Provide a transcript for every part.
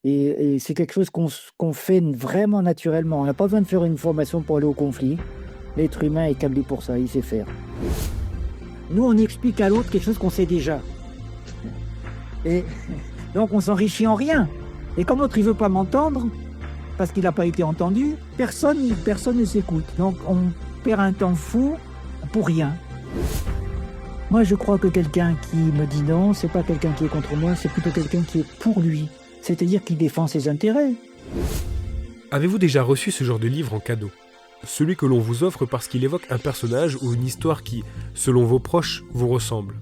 Et c'est quelque chose qu'on fait vraiment naturellement. On n'a pas besoin de faire une formation pour aller au conflit. L'être humain est câblé pour ça, il sait faire. Nous, on explique à l'autre quelque chose qu'on sait déjà. Et donc, on s'enrichit en rien. Et comme l'autre, il ne veut pas m'entendre, parce qu'il n'a pas été entendu, personne ne s'écoute. Donc, on perd un temps fou pour rien. Moi, je crois que quelqu'un qui me dit non, c'est pas quelqu'un qui est contre moi, c'est plutôt quelqu'un qui est pour lui. C'est-à-dire qu'il défend ses intérêts. Avez-vous déjà reçu ce genre de livre en cadeau ? Celui que l'on vous offre parce qu'il évoque un personnage ou une histoire qui, selon vos proches, vous ressemble.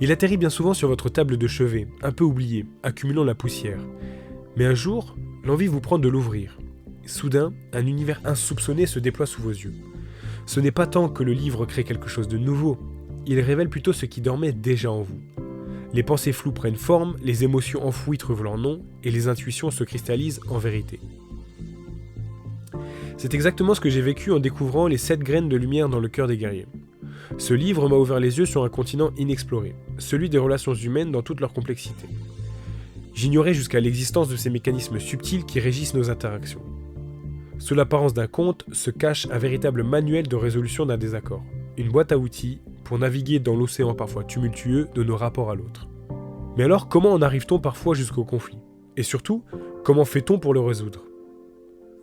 Il atterrit bien souvent sur votre table de chevet, un peu oublié, accumulant la poussière. Mais un jour, l'envie vous prend de l'ouvrir. Soudain, un univers insoupçonné se déploie sous vos yeux. Ce n'est pas tant que le livre crée quelque chose de nouveau, il révèle plutôt ce qui dormait déjà en vous. Les pensées floues prennent forme, les émotions enfouies trouvent leur nom, et les intuitions se cristallisent en vérité. C'est exactement ce que j'ai vécu en découvrant les 7 graines de lumière dans le cœur des guerriers. Ce livre m'a ouvert les yeux sur un continent inexploré, celui des relations humaines dans toute leur complexité. J'ignorais jusqu'à l'existence de ces mécanismes subtils qui régissent nos interactions. Sous l'apparence d'un conte se cache un véritable manuel de résolution d'un désaccord, une boîte à outils pour naviguer dans l'océan parfois tumultueux de nos rapports à l'autre. Mais alors, comment en arrive-t-on parfois jusqu'au conflit ? Et surtout, comment fait-on pour le résoudre ?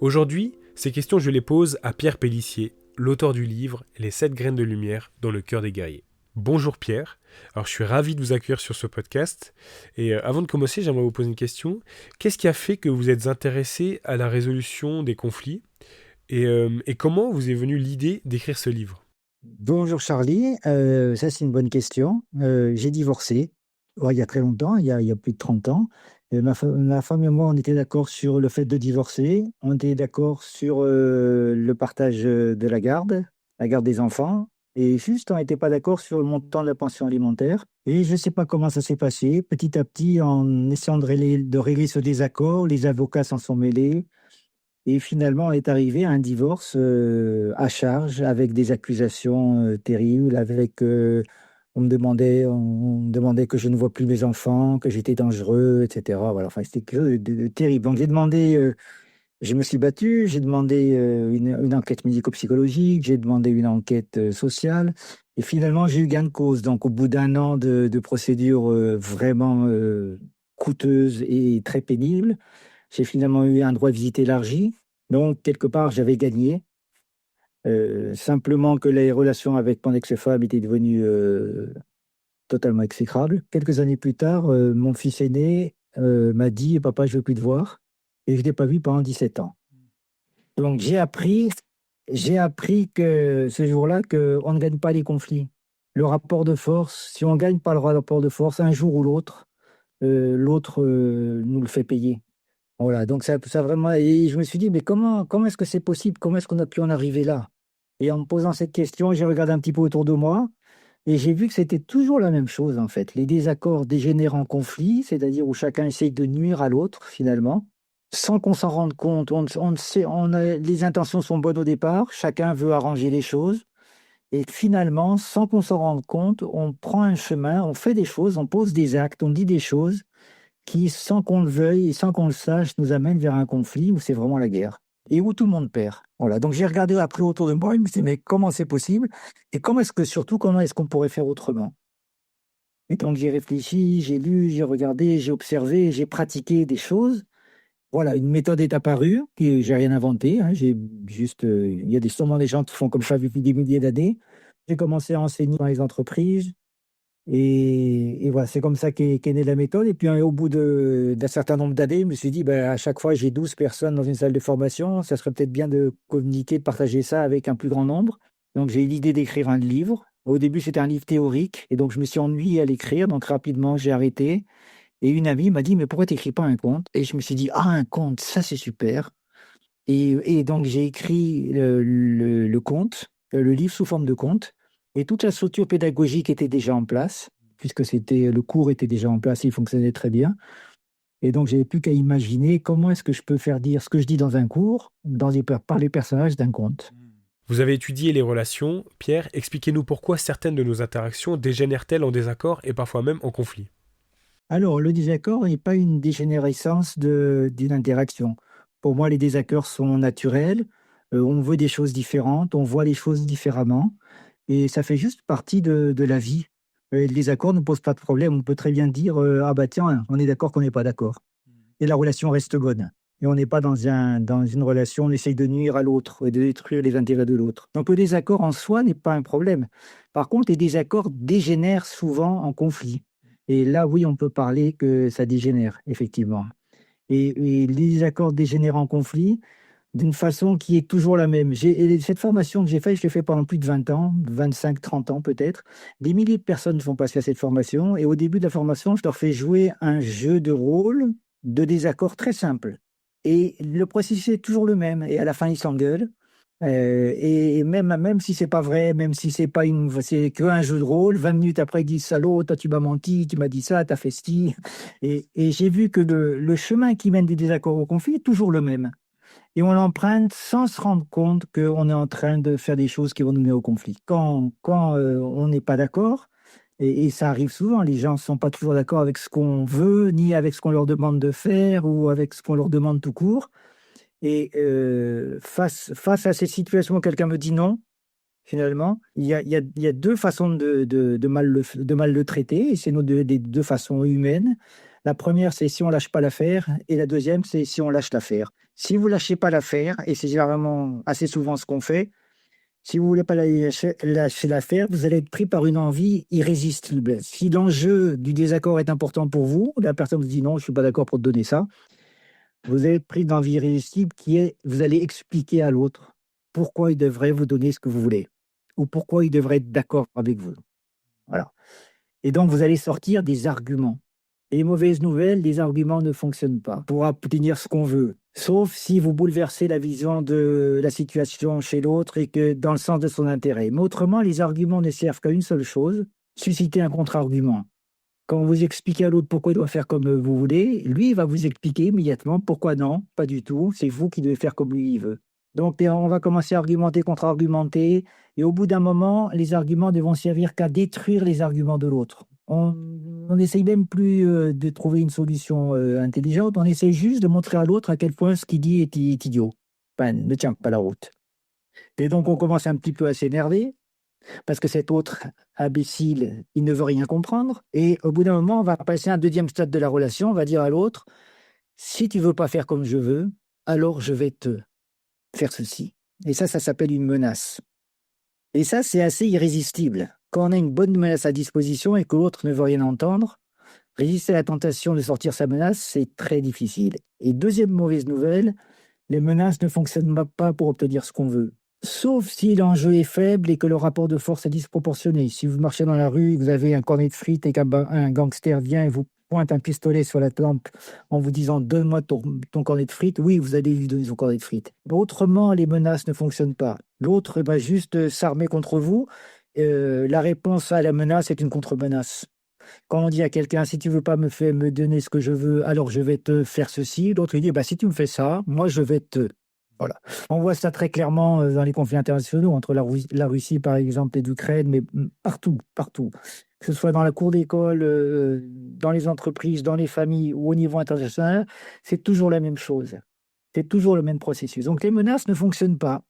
Aujourd'hui, ces questions je les pose à Pierre Pélissier, l'auteur du livre « Les 7 graines de lumière dans le cœur des guerriers ». Bonjour Pierre, alors je suis ravi de vous accueillir sur ce podcast. Et avant de commencer, j'aimerais vous poser une question. Qu'est-ce qui a fait que vous êtes intéressé à la résolution des conflits et comment vous est venue l'idée d'écrire ce livre ? Bonjour Charlie, ça c'est une bonne question. J'ai divorcé il y a très longtemps, il y a plus de 30 ans. Ma femme et moi, on était d'accord sur le fait de divorcer. On était d'accord sur le partage de la garde des enfants. Et juste, on n'était pas d'accord sur le montant de la pension alimentaire. Et je ne sais pas comment ça s'est passé. Petit à petit, en essayant de régler ce désaccord, les avocats s'en sont mêlés. Et finalement, on est arrivé à un divorce à charge, avec des accusations terribles, on me demandait que je ne vois plus mes enfants, que j'étais dangereux, etc. Voilà, enfin, c'était quelque chose de terrible. Donc, je me suis battu, j'ai demandé une enquête médico-psychologique, j'ai demandé une enquête sociale, et finalement, j'ai eu gain de cause. Donc, au bout d'un an de procédure vraiment coûteuse et très pénible, j'ai finalement eu un droit de visite élargi. Donc, quelque part, j'avais gagné. Simplement que les relations avec mon ex-femme étaient devenues totalement exécrables. Quelques années plus tard, mon fils aîné m'a dit: «Papa, je ne veux plus te voir». Et je ne l'ai pas vu pendant 17 ans. Donc, j'ai appris que ce jour-là qu'on ne gagne pas les conflits. Le rapport de force, si on ne gagne pas le rapport de force, un jour ou l'autre nous le fait payer. Voilà, donc ça vraiment. Et je me suis dit: «Mais comment est-ce que c'est possible? Comment est-ce qu'on a pu en arriver là?» Et en me posant cette question, j'ai regardé un petit peu autour de moi et j'ai vu que c'était toujours la même chose, en fait. Les désaccords dégénèrent en conflit, c'est-à-dire où chacun essaye de nuire à l'autre, finalement, sans qu'on s'en rende compte. Les intentions sont bonnes au départ, chacun veut arranger les choses et finalement, sans qu'on s'en rende compte, on prend un chemin, on fait des choses, on pose des actes, on dit des choses qui, sans qu'on le veuille et sans qu'on le sache, nous amènent vers un conflit où c'est vraiment la guerre et où tout le monde perd. Voilà, donc j'ai regardé après autour de moi et je me suis dit: «Mais comment c'est possible? Et comment est-ce qu'on pourrait faire autrement?» Et donc j'ai réfléchi, j'ai lu, j'ai regardé, j'ai observé, j'ai pratiqué des choses. Voilà, une méthode est apparue, que j'ai rien inventé, hein, j'ai juste, il y a sûrement des gens qui font comme ça depuis des milliers d'années. J'ai commencé à enseigner dans les entreprises. Et voilà, c'est comme ça qu'est née la méthode. Et puis, au bout d'un certain nombre d'années, je me suis dit: «Ben, à chaque fois, j'ai 12 personnes dans une salle de formation, ça serait peut-être bien de communiquer, de partager ça avec un plus grand nombre». Donc, j'ai eu l'idée d'écrire un livre. Au début, c'était un livre théorique et donc je me suis ennuyé à l'écrire. Donc, rapidement, j'ai arrêté. Et une amie m'a dit: «Mais pourquoi tu n'écris pas un conte?» Et je me suis dit: «Ah, un conte, ça, c'est super». Et donc, j'ai écrit le conte, le livre sous forme de conte, et toute la structure pédagogique était déjà en place, puisque le cours était déjà en place, il fonctionnait très bien. Et donc, j'avais plus qu'à imaginer comment est-ce que je peux faire dire ce que je dis dans un cours, par les personnages d'un conte. Vous avez étudié les relations. Pierre, expliquez-nous pourquoi certaines de nos interactions dégénèrent-elles en désaccord et parfois même en conflit. Alors, le désaccord n'est pas une dégénérescence d'une interaction. Pour moi, les désaccords sont naturels. On veut des choses différentes, on voit les choses différemment. Et ça fait juste partie de la vie. Et le désaccord ne pose pas de problème. On peut très bien dire ah bah tiens, on est d'accord qu'on n'est pas d'accord. Et la relation reste bonne. Et on n'est pas dans une relation, on essaye de nuire à l'autre et de détruire les intérêts de l'autre. Donc le désaccord en soi n'est pas un problème. Par contre, les désaccords dégénèrent souvent en conflit. Et là, oui, on peut parler que ça dégénère, effectivement. Et les désaccords dégénèrent en conflit d'une façon qui est toujours la même. Et cette formation que j'ai faite, je l'ai fait pendant plus de 20 ans, 25, 30 ans peut-être. Des milliers de personnes font passer à cette formation. Et au début de la formation, je leur fais jouer un jeu de rôle de désaccord très simple. Et le processus est toujours le même. Et à la fin, ils s'engueulent. Et même si c'est pas vrai, même si c'est qu'un jeu de rôle, 20 minutes après, ils disent salaud, toi tu m'as menti, tu m'as dit ça, t'as fait ci. Et j'ai vu que le chemin qui mène des désaccords au conflit est toujours le même. Et on l'emprunte sans se rendre compte qu'on est en train de faire des choses qui vont nous mener au conflit. Quand on n'est pas d'accord, et ça arrive souvent, les gens ne sont pas toujours d'accord avec ce qu'on veut, ni avec ce qu'on leur demande de faire, ou avec ce qu'on leur demande tout court. Et face à ces situations où quelqu'un me dit non, finalement, il y a deux façons de mal le traiter, et c'est des deux façons humaines. La première, c'est si on lâche pas l'affaire, et la deuxième, c'est si on lâche l'affaire. Si vous lâchez pas l'affaire, et c'est généralement assez souvent ce qu'on fait, si vous voulez pas lâcher l'affaire, vous allez être pris par une envie irrésistible. Si l'enjeu du désaccord est important pour vous, la personne vous dit non, je suis pas d'accord pour te donner ça, vous êtes pris d'envie irrésistible qui est, vous allez expliquer à l'autre pourquoi il devrait vous donner ce que vous voulez, ou pourquoi il devrait être d'accord avec vous. Voilà. Et donc, vous allez sortir des arguments. Et mauvaise nouvelle, les arguments ne fonctionnent pas pour obtenir ce qu'on veut. Sauf si vous bouleversez la vision de la situation chez l'autre et que dans le sens de son intérêt. Mais autrement, les arguments ne servent qu'à une seule chose, susciter un contre-argument. Quand vous expliquez à l'autre pourquoi il doit faire comme vous voulez, lui, il va vous expliquer immédiatement pourquoi non, pas du tout, c'est vous qui devez faire comme lui il veut. Donc, on va commencer à argumenter, contre-argumenter, et au bout d'un moment, les arguments ne vont servir qu'à détruire les arguments de l'autre. On n'essaye même plus de trouver une solution intelligente, on essaye juste de montrer à l'autre à quel point ce qu'il dit est idiot. Enfin, ne tient pas la route. Et donc, on commence un petit peu à s'énerver, parce que cet autre imbécile, il ne veut rien comprendre. Et au bout d'un moment, on va passer à un deuxième stade de la relation, on va dire à l'autre, si tu veux pas faire comme je veux, alors je vais te faire ceci. Et ça s'appelle une menace. Et ça, c'est assez irrésistible. Quand on a une bonne menace à disposition et que l'autre ne veut rien entendre, résister à la tentation de sortir sa menace, c'est très difficile. Et deuxième mauvaise nouvelle, les menaces ne fonctionnent pas pour obtenir ce qu'on veut. Sauf si l'enjeu est faible et que le rapport de force est disproportionné. Si vous marchez dans la rue, vous avez un cornet de frites et qu'un gangster vient et vous pointe un pistolet sur la tempe en vous disant « donne-moi ton cornet de frites », oui, vous allez lui donner son cornet de frites. Autrement, les menaces ne fonctionnent pas. L'autre va juste s'armer contre vous. La réponse à la menace est une contre-menace. Quand on dit à quelqu'un « si tu veux pas me donner ce que je veux, alors je vais te faire ceci », l'autre il dit bah, « si tu me fais ça, moi je vais te… » Voilà. On voit ça très clairement dans les conflits internationaux entre la Russie, par exemple, et l'Ukraine, mais partout, partout. Que ce soit dans la cour d'école, dans les entreprises, dans les familles ou au niveau international, c'est toujours la même chose. C'est toujours le même processus. Donc les menaces ne fonctionnent pas.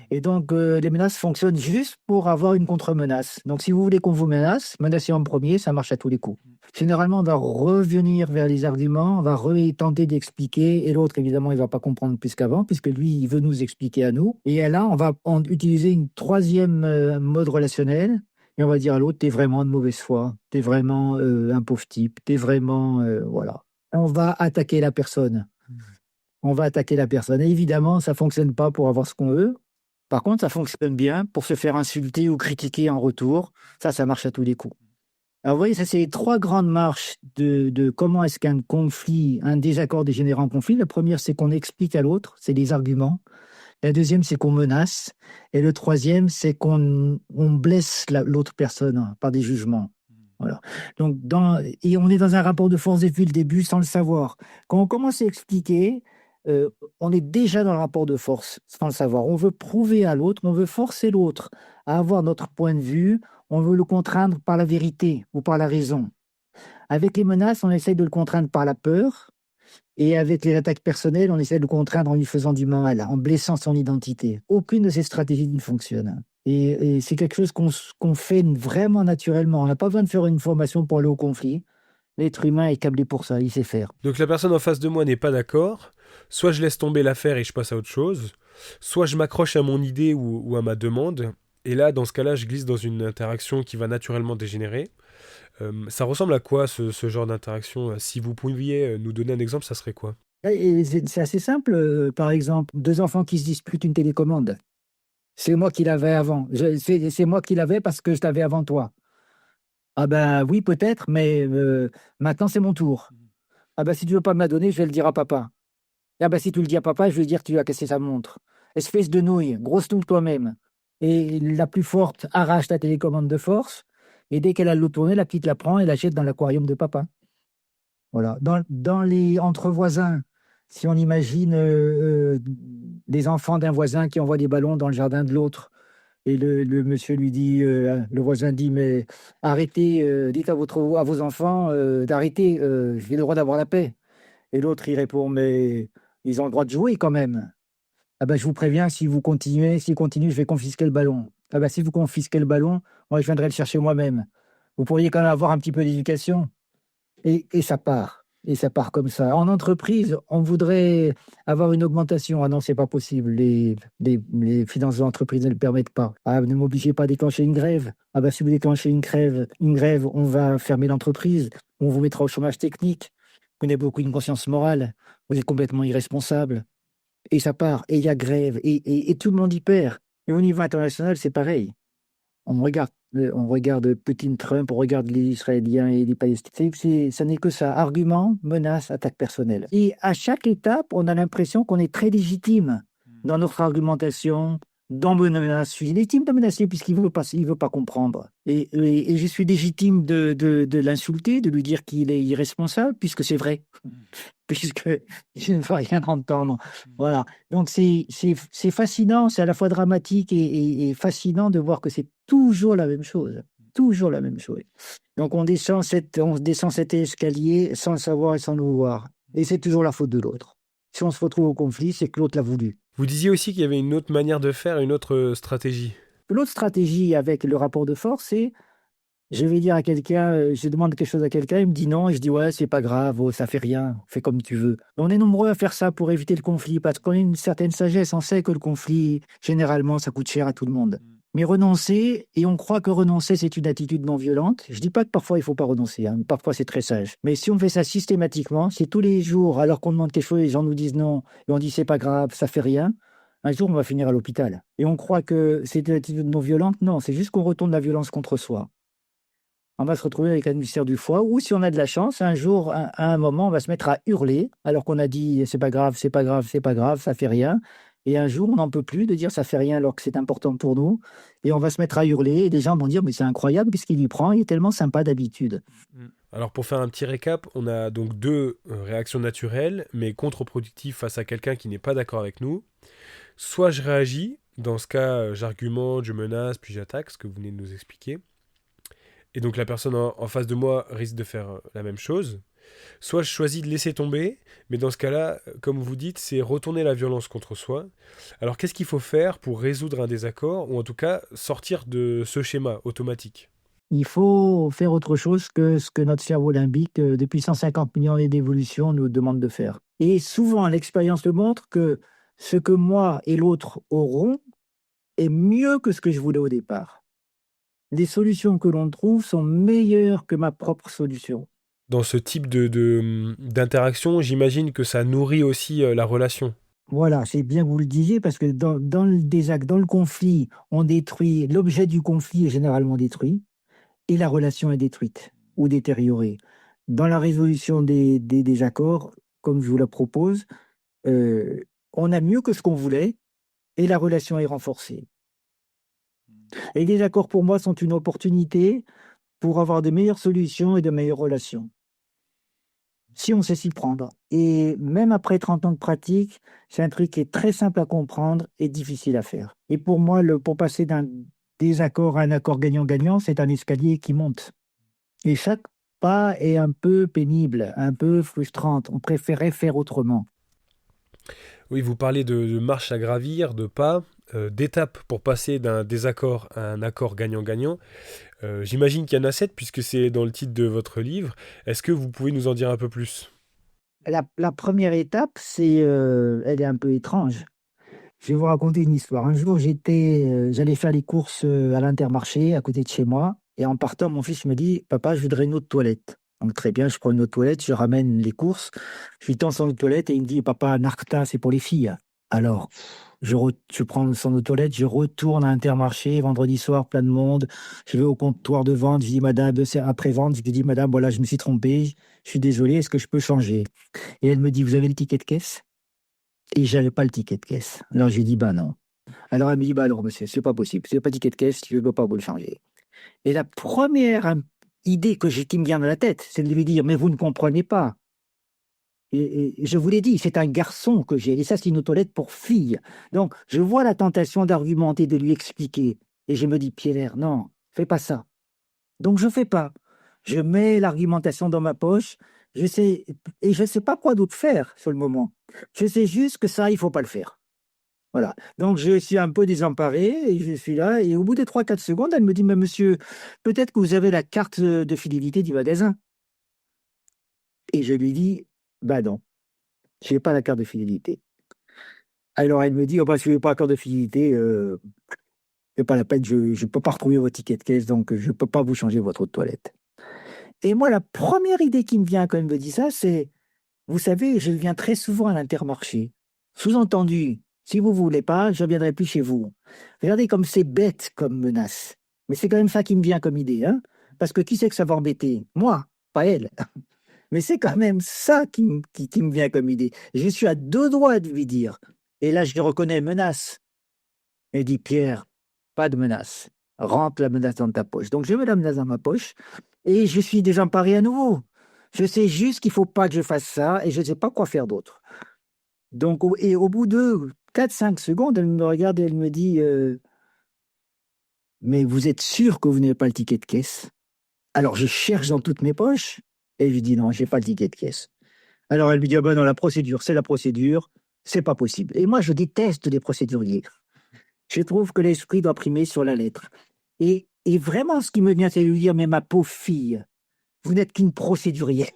Et donc les menaces fonctionnent juste pour avoir une contre-menace. Donc si vous voulez qu'on vous menace, menacez en premier, ça marche à tous les coups. Généralement, on va revenir vers les arguments, on va tenter d'expliquer, et l'autre, évidemment, il ne va pas comprendre plus qu'avant, puisque lui, il veut nous expliquer à nous. Et là, on va utiliser une troisième mode relationnel, et on va dire à l'autre, t'es vraiment de mauvaise foi, t'es vraiment un pauvre type, t'es vraiment… voilà. On va attaquer la personne. On va attaquer la personne. Et évidemment, ça ne fonctionne pas pour avoir ce qu'on veut. Par contre, ça fonctionne bien pour se faire insulter ou critiquer en retour. Ça marche à tous les coups. Alors, vous voyez, ça, c'est les trois grandes marches de comment est-ce qu'un conflit, un désaccord dégénère en conflit. La première, c'est qu'on explique à l'autre, c'est des arguments. La deuxième, c'est qu'on menace. Et le troisième, c'est qu'on blesse l'autre personne par des jugements. Voilà. Donc, et on est dans un rapport de force depuis le début sans le savoir. Quand on commence à expliquer, on est déjà dans le rapport de force sans le savoir. On veut prouver à l'autre, on veut forcer l'autre à avoir notre point de vue, on veut le contraindre par la vérité ou par la raison. Avec les menaces, on essaye de le contraindre par la peur. Et avec les attaques personnelles, on essaie de le contraindre en lui faisant du mal, en blessant son identité. Aucune de ces stratégies ne fonctionne. Et c'est quelque chose qu'on fait vraiment naturellement. On n'a pas besoin de faire une formation pour aller au conflit. L'être humain est câblé pour ça, il sait faire. Donc la personne en face de moi n'est pas d'accord, soit je laisse tomber l'affaire et je passe à autre chose, soit je m'accroche à mon idée ou à ma demande, et là, dans ce cas-là, je glisse dans une interaction qui va naturellement dégénérer. Ça ressemble à quoi ce genre d'interaction? Si vous pouviez nous donner un exemple, ça serait quoi? Et c'est assez simple. Par exemple, deux enfants qui se disputent une télécommande. C'est moi qui l'avais avant. C'est moi qui l'avais parce que je l'avais avant toi. Ah ben oui, peut-être, mais maintenant c'est mon tour. Ah ben si tu veux pas me la donner, je vais le dire à papa. Ah ben si tu le dis à papa, je vais lui dire que tu lui as cassé sa montre. Espèce de nouille, grosse nouille toi-même. Et la plus forte arrache la télécommande de force, et dès qu'elle a l'eau tournée, la petite la prend et la jette dans l'aquarium de papa. Voilà. Dans les entre voisins, si on imagine des enfants d'un voisin qui envoie des ballons dans le jardin de l'autre, et le monsieur lui dit, le voisin dit, mais arrêtez, dites à vos enfants d'arrêter, j'ai le droit d'avoir la paix. Et l'autre, il répond, mais ils ont le droit de jouer quand même. Ah ben, je vous préviens, si vous continuez, s'ils continuent, je vais confisquer le ballon. Ah ben, si vous confisquez le ballon, moi, je viendrai le chercher moi-même. Vous pourriez quand même avoir un petit peu d'éducation. Et ça part. Et ça part comme ça. En entreprise, on voudrait avoir une augmentation. Ah non, c'est pas possible. Les finances de l'entreprise ne le permettent pas. Ah, ne m'obligez pas à déclencher une grève. Ah ben, si vous déclenchez une grève, on va fermer l'entreprise. On vous mettra au chômage technique. Vous n'avez beaucoup une conscience morale. Vous êtes complètement irresponsable. Et ça part. Et il y a grève. Et tout le monde y perd. Et au niveau international, c'est pareil. On regarde Poutine, Trump, on regarde les Israéliens et les Palestiniens. Ça n'est que ça. Argument, menace, attaque personnelle. Et à chaque étape, on a l'impression qu'on est très légitime dans notre argumentation, dans mes menaces. Je suis légitime de menacer puisqu'il ne veut pas comprendre. Et je suis légitime de l'insulter, de lui dire qu'il est irresponsable, puisque c'est vrai. Puisque je ne veux rien entendre. Voilà. Donc c'est fascinant, c'est à la fois dramatique et fascinant de voir que c'est toujours la même chose. Toujours la même chose. Donc on descend cet escalier sans le savoir et sans le vouloir. Et c'est toujours la faute de l'autre. Si on se retrouve au conflit, c'est que l'autre l'a voulu. Vous disiez aussi qu'il y avait une autre manière de faire, une autre stratégie. L'autre stratégie avec le rapport de force, c'est je vais dire à quelqu'un, je demande quelque chose à quelqu'un, il me dit non, et je dis ouais, c'est pas grave, oh, ça fait rien, fais comme tu veux. On est nombreux à faire ça pour éviter le conflit, parce qu'on a une certaine sagesse, on sait que le conflit, généralement, ça coûte cher à tout le monde. Mais renoncer, et on croit que renoncer, c'est une attitude non violente. Je dis pas que parfois il faut pas renoncer, hein, parfois c'est très sage. Mais si on fait ça systématiquement, si tous les jours, alors qu'on demande quelque chose, les gens nous disent non, et on dit c'est pas grave, ça fait rien, un jour on va finir à l'hôpital. Et on croit que c'est une attitude non violente, non, c'est juste qu'on retourne la violence contre soi. On va se retrouver avec un ulcère du foie, ou si on a de la chance, un jour, à un moment, on va se mettre à hurler, alors qu'on a dit c'est pas grave, c'est pas grave, c'est pas grave, ça fait rien. Et un jour, on n'en peut plus de dire ça fait rien alors que c'est important pour nous. Et on va se mettre à hurler, et les gens vont dire mais c'est incroyable, qu'est-ce qu'il lui prend? Il est tellement sympa d'habitude. Alors pour faire un petit récap, on a donc deux réactions naturelles, mais contre-productives face à quelqu'un qui n'est pas d'accord avec nous. Soit je réagis, dans ce cas j'argumente, je menace, puis j'attaque, ce que vous venez de nous expliquer. Et donc la personne en face de moi risque de faire la même chose. Soit je choisis de laisser tomber, mais dans ce cas-là, comme vous dites, c'est retourner la violence contre soi. Alors qu'est-ce qu'il faut faire pour résoudre un désaccord, ou en tout cas sortir de ce schéma automatique? Il faut faire autre chose que ce que notre cerveau limbique, depuis 150 millions d'années d'évolution, nous demande de faire. Et souvent, l'expérience le montre que ce que moi et l'autre auront est mieux que ce que je voulais au départ. Les solutions que l'on trouve sont meilleures que ma propre solution. Dans ce type d'interaction, j'imagine que ça nourrit aussi la relation. Voilà, c'est bien que vous le disiez, parce que dans le désaccord, dans le conflit, on détruit, l'objet du conflit est généralement détruit, et la relation est détruite ou détériorée. Dans la résolution des désaccords, comme je vous la propose, on a mieux que ce qu'on voulait, et la relation est renforcée. Et les désaccords, pour moi, sont une opportunité pour avoir de meilleures solutions et de meilleures relations, si on sait s'y prendre. Et même après 30 ans de pratique, c'est un truc qui est très simple à comprendre et difficile à faire. Et pour moi, pour passer d'un désaccord à un accord gagnant-gagnant, c'est un escalier qui monte. Et chaque pas est un peu pénible, un peu frustrante. On préférait faire autrement. Oui, vous parlez de marches à gravir, de pas, d'étapes pour passer d'un désaccord à un accord gagnant-gagnant. J'imagine qu'il y en a 7 puisque c'est dans le titre de votre livre. Est-ce que vous pouvez nous en dire un peu plus? La première étape, elle est un peu étrange. Je vais vous raconter une histoire. Un jour, j'allais faire les courses à l'Intermarché à côté de chez moi. Et en partant, mon fils me dit, Papa, je voudrais une autre toilette. Donc très bien, je prends une autre toilette, je ramène les courses. Je lui tends son autre toilette et il me dit, Papa, Narcta, c'est pour les filles. Alors, je prends son autre toilette, je retourne à Intermarché, vendredi soir, plein de monde. Je vais au comptoir de vente, je dis, Madame, c'est après-vente. Je lui dis, Madame, voilà, je me suis trompé, je suis désolé, est-ce que je peux changer? Et elle me dit, vous avez le ticket de caisse? Et j'avais pas le ticket de caisse. Alors j'ai dit, bah non. Alors elle me dit, bah non, monsieur, c'est pas possible. C'est pas ticket de caisse, je ne peux pas vous le changer. Et la première idée qui me vient dans la tête, c'est de lui dire, mais vous ne comprenez pas. Et je vous l'ai dit, c'est un garçon que j'ai. Et ça, c'est une toilette pour filles. Donc, je vois la tentation d'argumenter, de lui expliquer. Et je me dis, Pierre, non, fais pas ça. Donc, je fais pas. Je mets l'argumentation dans ma poche. Je sais, et je sais pas quoi d'autre faire sur le moment. Je sais juste que ça, il faut pas le faire. Voilà. Donc, je suis un peu désemparé et je suis là. Et au bout des 3, 4 secondes, elle me dit, mais monsieur, peut-être que vous avez la carte de fidélité du magasin. Et je lui dis, bah non, je n'ai pas la carte de fidélité. Alors, elle me dit, oh, bah, si je n'ai pas la carte de fidélité, c'est pas la peine, je ne peux pas retrouver votre ticket de caisse, donc je ne peux pas vous changer votre eau de toilette. Et moi, la première idée qui me vient quand elle me dit ça, c'est, vous savez, je viens très souvent à l'Intermarché. Sous-entendu, si vous ne voulez pas, je ne viendrai plus chez vous. Regardez comme c'est bête comme menace. Mais c'est quand même ça qui me vient comme idée, hein? Parce que qui c'est que ça va embêter? Moi, pas elle. Mais c'est quand même ça qui me vient comme idée. Je suis à deux doigts de lui dire. Et là, je lui reconnais menace. Elle dit, Pierre, pas de menace. Rentre la menace dans ta poche. Donc, je mets la menace dans ma poche et je suis désemparé à nouveau. Je sais juste qu'il ne faut pas que je fasse ça et je ne sais pas quoi faire d'autre. Donc, au bout de 4, 5 secondes, elle me regarde et elle me dit, mais vous êtes sûr que vous n'avez pas le ticket de caisse? Alors, je cherche dans toutes mes poches et je dis, non, je n'ai pas le ticket de caisse. Alors, elle me dit, ah ben non, la procédure, c'est la procédure, c'est pas possible. Et moi, je déteste les procéduriers. Je trouve que l'esprit doit primer sur la lettre. Et vraiment, ce qui me vient, c'est de lui dire, mais ma pauvre fille, vous n'êtes qu'une procédurière.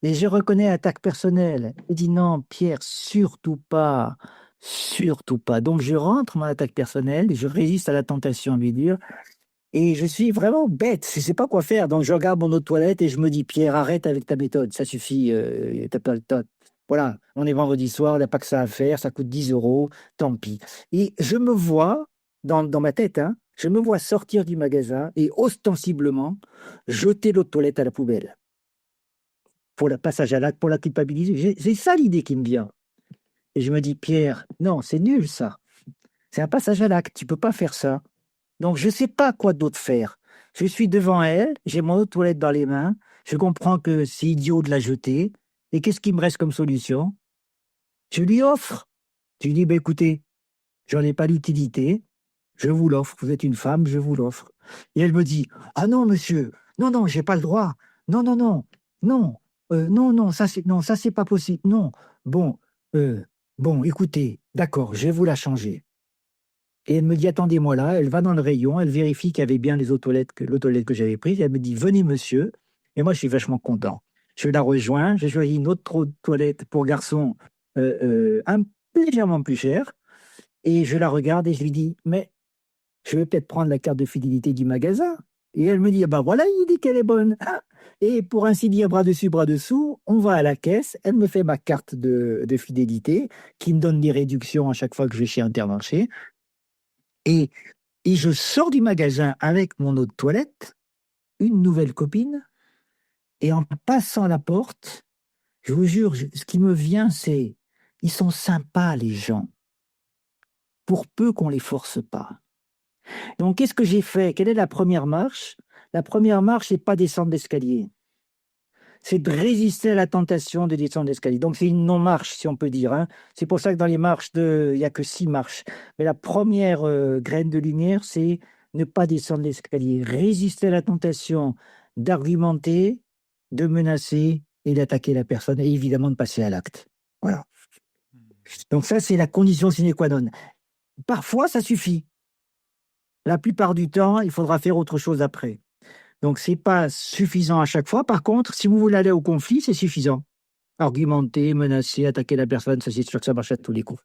Et je reconnais attaque personnelle. Il dit, non, Pierre, surtout pas. Surtout pas. Donc, je rentre mon attaque personnelle, je résiste à la tentation de lui dire, et je suis vraiment bête, je ne sais pas quoi faire. Donc, je regarde mon eau de toilette et je me dis, Pierre, arrête avec ta méthode, ça suffit. T'as pas le temps. Voilà, on est vendredi soir, il n'y a pas que ça à faire, ça coûte 10 euros, tant pis. Et je me vois, dans ma tête, hein, je me vois sortir du magasin et ostensiblement jeter l'eau de toilette à la poubelle pour le passage à l'acte, pour la culpabiliser. C'est ça l'idée qui me vient. Et je me dis, Pierre, non, c'est nul ça. C'est un passage à l'acte, tu peux pas faire ça. Donc, je ne sais pas quoi d'autre faire. Je suis devant elle, j'ai mon eau de toilette dans les mains, je comprends que c'est idiot de la jeter. Et qu'est-ce qui me reste comme solution? Je lui offre. Je lui dis, ben écoutez, j'en ai pas l'utilité, je vous l'offre. Vous êtes une femme, je vous l'offre. Et elle me dit, ah non, monsieur, non, non, j'ai pas le droit. Non, non, non, non, non, non, ça c'est pas possible. Non, bon, euh, bon, écoutez, d'accord, je vais vous la changer. Et elle me dit, attendez-moi là, elle va dans le rayon, elle vérifie qu'il y avait bien les eaux toilettes l'eau toilette que j'avais prise, et elle me dit, venez monsieur. Et moi, je suis vachement content. Je la rejoins, j'ai choisi une autre eau de toilette pour garçon légèrement plus chère, et je la regarde et je lui dis, mais je vais peut-être prendre la carte de fidélité du magasin. Et elle me dit, ah ben voilà, il dit qu'elle est bonne. Ah. Et pour ainsi dire, bras dessus, bras dessous, on va à la caisse, elle me fait ma carte de fidélité, qui me donne des réductions à chaque fois que je vais chez Intermarché. Et, et je sors du magasin avec mon eau de toilette, une nouvelle copine, et en passant la porte, je vous jure, ce qui me vient, c'est, ils sont sympas les gens, pour peu qu'on les force pas. Donc qu'est-ce que j'ai fait? Quelle est la première marche? La première marche, c'est pas descendre l'escalier. C'est de résister à la tentation de descendre l'escalier. Donc c'est une non-marche, si on peut dire, hein. C'est pour ça que dans les marches, il n'y a que 6 marches. Mais la première graine de lumière, c'est ne pas descendre l'escalier, résister à la tentation d'argumenter, de menacer et d'attaquer la personne et évidemment de passer à l'acte. Voilà. Donc ça, c'est la condition sine qua non. Parfois, ça suffit. La plupart du temps, il faudra faire autre chose après. Donc, c'est pas suffisant à chaque fois. Par contre, si vous voulez aller au conflit, c'est suffisant. Argumenter, menacer, attaquer la personne, ça, c'est sûr que ça marche à tous les coups.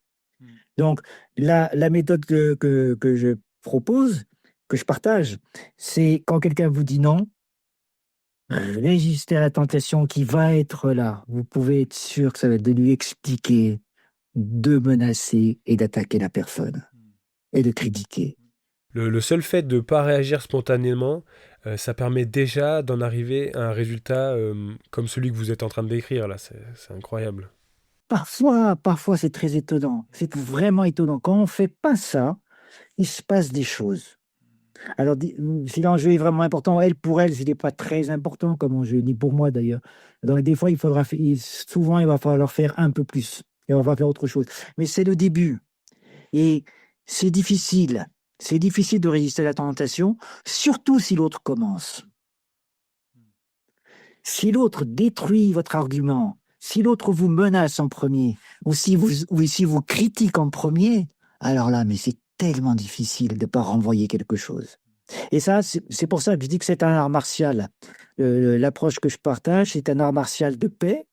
Donc, la méthode que je propose, que je partage, c'est quand quelqu'un vous dit non, résister à la tentation qui va être là. Vous pouvez être sûr que ça va être de lui expliquer, de menacer et d'attaquer la personne et de critiquer. Le seul fait de ne pas réagir spontanément, ça permet déjà d'en arriver à un résultat comme celui que vous êtes en train de décrire là. C'est incroyable. Parfois, c'est très étonnant. C'est vraiment étonnant. Quand on ne fait pas ça, il se passe des choses. Alors, si l'enjeu est vraiment important, pour elle, ce n'est pas très important comme enjeu, ni pour moi d'ailleurs. Donc, des fois, souvent, il va falloir faire un peu plus. Et on va faire autre chose. Mais c'est le début. Et c'est difficile. C'est difficile de résister à la tentation, surtout si l'autre commence. Si l'autre détruit votre argument, si l'autre vous menace en premier, ou si vous critique en premier, alors là, mais c'est tellement difficile de ne pas renvoyer quelque chose. Et ça, c'est pour ça que je dis que c'est un art martial. L'approche que je partage, c'est un art martial de paix,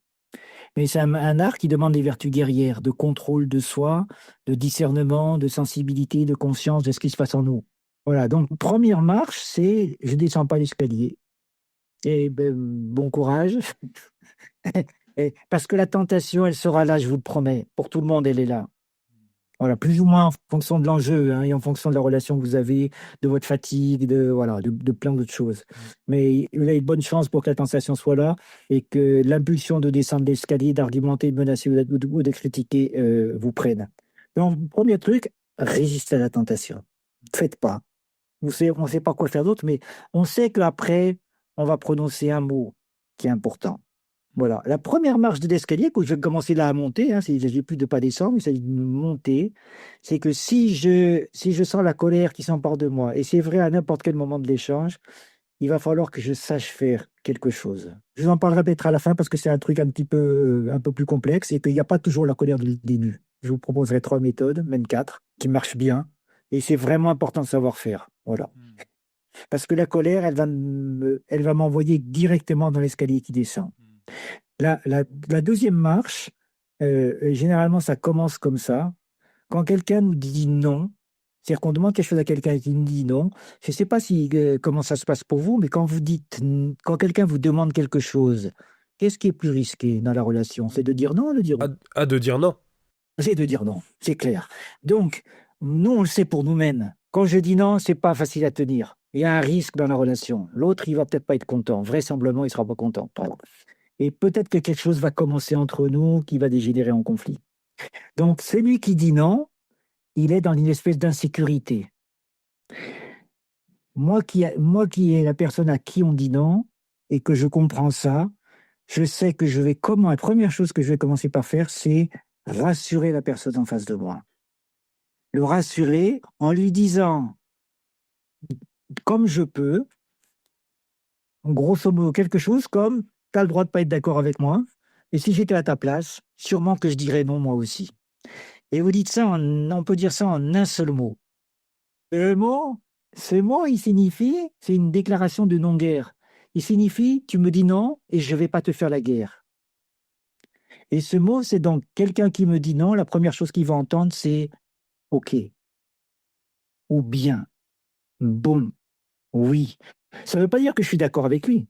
mais c'est un art qui demande des vertus guerrières, de contrôle de soi, de discernement, de sensibilité, de conscience de ce qui se passe en nous. Voilà, donc première marche, c'est je ne descends pas l'escalier. Et ben, bon courage. Parce que la tentation, elle sera là, je vous le promets. Pour tout le monde, elle est là. Voilà, plus ou moins en fonction de l'enjeu et en fonction de la relation que vous avez, de votre fatigue, de plein d'autres choses. Mais il y a une bonne chance pour que la tentation soit là et que l'impulsion de descendre l'escalier, d'argumenter, de menacer ou de critiquer vous prenne. Donc, premier truc, résistez à la tentation. Faites pas. On ne sait pas quoi faire d'autre, mais on sait qu'après, on va prononcer un mot qui est important. Voilà. La première marche de l'escalier, que je vais commencer là à monter, il ne s'agit plus de pas descendre, il s'agit de monter, c'est que si je sens la colère qui s'empare de moi, et c'est vrai à n'importe quel moment de l'échange, il va falloir que je sache faire quelque chose. Je vous en parlerai peut-être à la fin parce que c'est un truc un peu plus complexe et qu'il n'y a pas toujours la colère du début. Je vous proposerai 3 méthodes, même 4, qui marchent bien. Et c'est vraiment important de savoir faire. Voilà. Parce que la colère, elle va m'envoyer directement dans l'escalier qui descend. La deuxième marche, généralement, ça commence comme ça. Quand quelqu'un nous dit non, c'est-à-dire qu'on demande quelque chose à quelqu'un qui nous dit non, je ne sais pas comment ça se passe pour vous, mais quand quelqu'un vous demande quelque chose, qu'est-ce qui est plus risqué dans la relation? C'est de dire non ou de dire oui? De dire non. C'est de dire non, c'est clair. Donc, nous, on le sait pour nous-mêmes. Quand je dis non, c'est pas facile à tenir. Il y a un risque dans la relation. L'autre, il va peut-être pas être content. Vraisemblablement, il sera pas content. Voilà. Et peut-être que quelque chose va commencer entre nous qui va dégénérer en conflit. Donc, celui qui dit non, il est dans une espèce d'insécurité. Moi qui est la personne à qui on dit non et que je comprends ça, je sais que la première chose que je vais commencer par faire, c'est rassurer la personne en face de moi. Le rassurer en lui disant, comme je peux, grosso modo, quelque chose comme « tu as le droit de ne pas être d'accord avec moi, et si j'étais à ta place, sûrement que je dirais non moi aussi ». Et vous dites ça, on peut dire ça en un seul mot. Ce mot, il signifie, c'est une déclaration de non-guerre. Il signifie, tu me dis non et je ne vais pas te faire la guerre. Et ce mot, c'est donc quelqu'un qui me dit non, la première chose qu'il va entendre, c'est « ok » ou « bien ». Bon, oui. Ça ne veut pas dire que je suis d'accord avec lui.